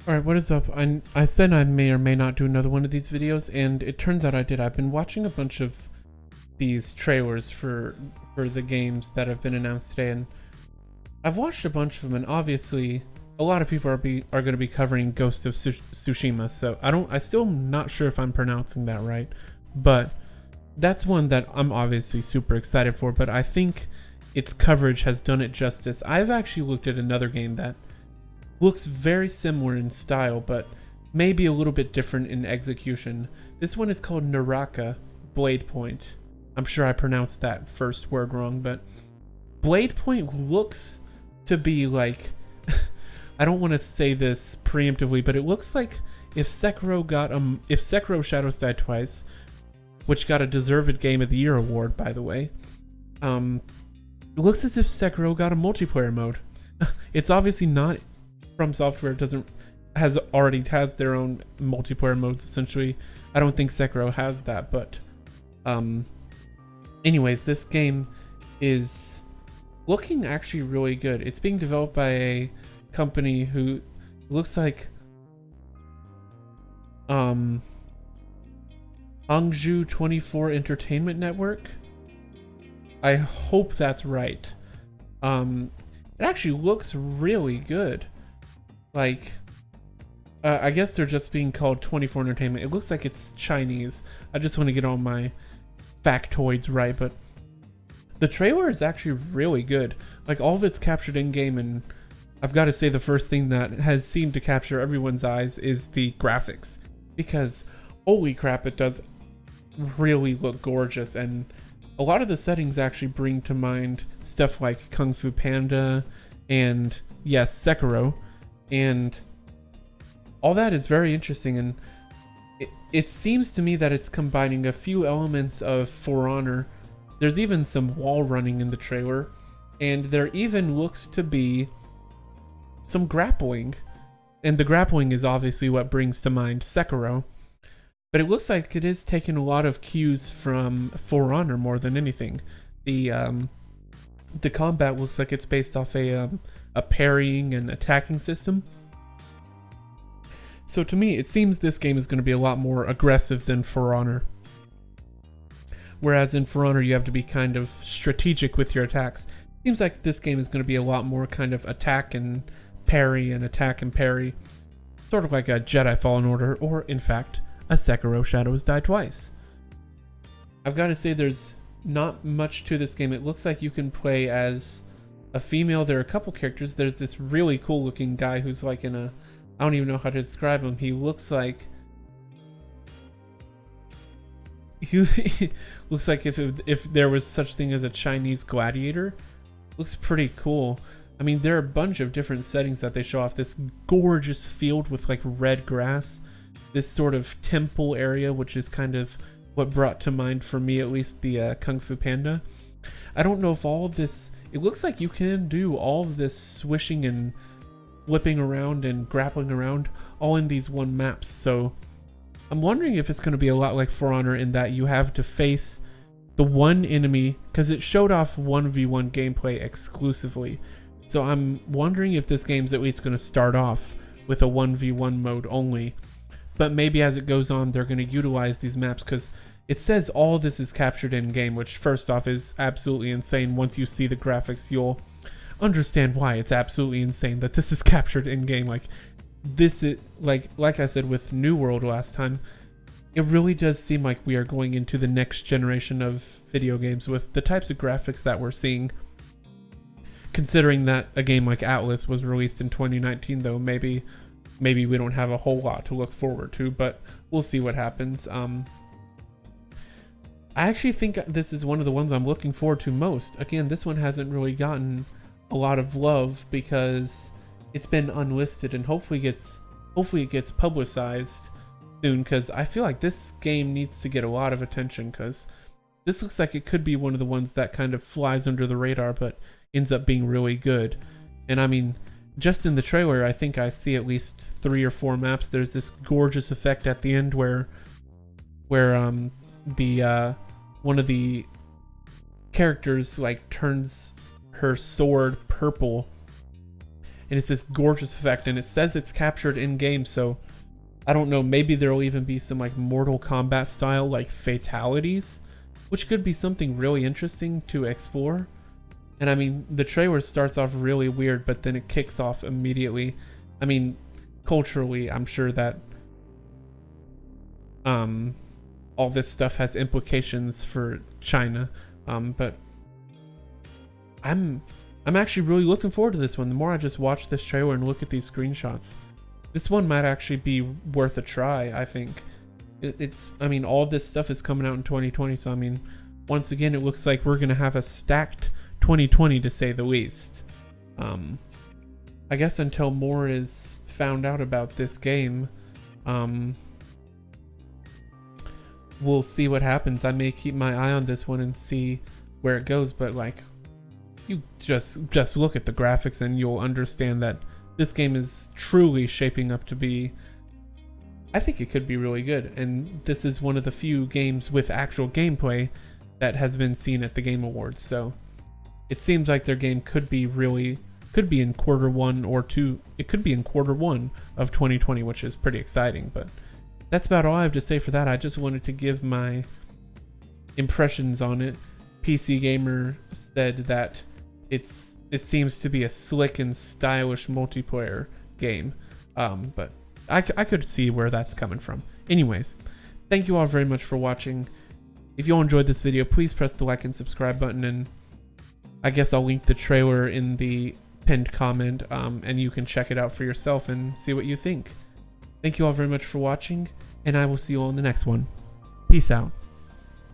Alright, what is up? I said I may or may not do another one of these videos, and it turns out I did. I've been watching a bunch of these trailers for the games that have been announced today, and I've watched a bunch of them, and obviously a lot of people are going to be covering Ghost of Tsushima, so I still not sure if I'm pronouncing that right, but that's one that I'm obviously super excited for, but I think its coverage has done it justice. I've actually looked at another game that looks very similar in style, but maybe a little bit different in execution. This one is called Naraka, Bladepoint. I'm sure I pronounced that first word wrong, but Bladepoint looks to be like, I don't want to say this preemptively, but it looks like if Sekiro Shadows Die Twice, which got a deserved Game of the Year award, by the way, it looks as if Sekiro got a multiplayer mode. It's obviously not From Software, already has their own multiplayer modes essentially. I don't think Sekiro has that, but anyways, this game is looking actually really good. It's being developed by a company who looks like Hangzhou 24 Entertainment Network. I hope that's right. It actually looks really good. Like, I guess they're just being called 24 Entertainment. It looks like it's Chinese. I just want to get all my factoids right, but the trailer is actually really good. Like, all of it's captured in-game, and I've got to say the first thing that has seemed to capture everyone's eyes is the graphics. Because, holy crap, it does really look gorgeous, and a lot of the settings actually bring to mind stuff like Kung Fu Panda and, yes, Sekiro. And all that is very interesting, and it seems to me that it's combining a few elements of For Honor. There's even some wall running in the trailer, and there even looks to be some grappling. And the grappling is obviously what brings to mind Sekiro. But it looks like it is taking a lot of cues from For Honor more than anything. The combat looks like it's based off a parrying and attacking system. So to me, it seems this game is going to be a lot more aggressive than For Honor. Whereas in For Honor, you have to be kind of strategic with your attacks. Seems like this game is going to be a lot more kind of attack and parry and attack and parry. Sort of like a Jedi Fallen Order, or in fact, a Sekiro Shadows Die Twice. I've got to say there's not much to this game. It looks like you can play as a female. There are a couple characters. There's this really cool looking guy who's like in a, I don't even know how to describe him. He looks like looks like if there was such thing as a Chinese gladiator. Looks pretty cool. I mean, there are a bunch of different settings that they show off. This gorgeous field with like red grass, this sort of temple area, which is kind of what brought to mind for me at least the Kung Fu Panda. I don't know if all of this, it looks like you can do all of this swishing and flipping around and grappling around all in these one maps. So I'm wondering if it's going to be a lot like For Honor in that you have to face the one enemy, because it showed off 1v1 gameplay exclusively. So I'm wondering if this game's at least going to start off with a 1v1 mode only. But maybe as it goes on, they're going to utilize these maps, because it says all of this is captured in-game, which first off is absolutely insane. Once you see the graphics, you'll understand why it's absolutely insane that this is captured in-game. Like, this is, like I said with New World last time, it really does seem like we are going into the next generation of video games with the types of graphics that we're seeing. Considering that a game like Atlas was released in 2019, though, maybe we don't have a whole lot to look forward to, but we'll see what happens. I actually think this is one of the ones I'm looking forward to most. Again, this one hasn't really gotten a lot of love because it's been unlisted, and hopefully it gets publicized soon, because I feel like this game needs to get a lot of attention, because this looks like it could be one of the ones that kind of flies under the radar but ends up being really good. And I mean, just in the trailer, I think I see at least 3 or 4 maps. There's this gorgeous effect at the end where the one of the characters like turns her sword purple, and it's this gorgeous effect, and it says it's captured in game, so I don't know, maybe there'll even be some like Mortal Kombat style like fatalities, which could be something really interesting to explore. And I mean, the trailer starts off really weird, but then it kicks off immediately. I mean, culturally, I'm sure that all this stuff has implications for China, but I'm actually really looking forward to this one. The more I just watch this trailer and look at these screenshots, this one might actually be worth a try. I think I mean, all of this stuff is coming out in 2020, so I mean, once again, it looks like we're gonna have a stacked 2020 to say the least. I guess until more is found out about this game, we'll see what happens. I may keep my eye on this one and see where it goes, but like, you just look at the graphics and you'll understand that this game is truly shaping up to be, I think it could be really good. And this is one of the few games with actual gameplay that has been seen at the Game Awards, so it seems like their game could be in quarter one or two. It could be in quarter one of 2020, which is pretty exciting. But that's about all I have to say for that. I just wanted to give my impressions on it. PC Gamer said that it seems to be a slick and stylish multiplayer game, but I could see where that's coming from. Anyways, thank you all very much for watching. If you all enjoyed this video, please press the like and subscribe button, and I guess I'll link the trailer in the pinned comment, and you can check it out for yourself and see what you think. Thank you all very much for watching, and I will see you all in the next one. Peace out.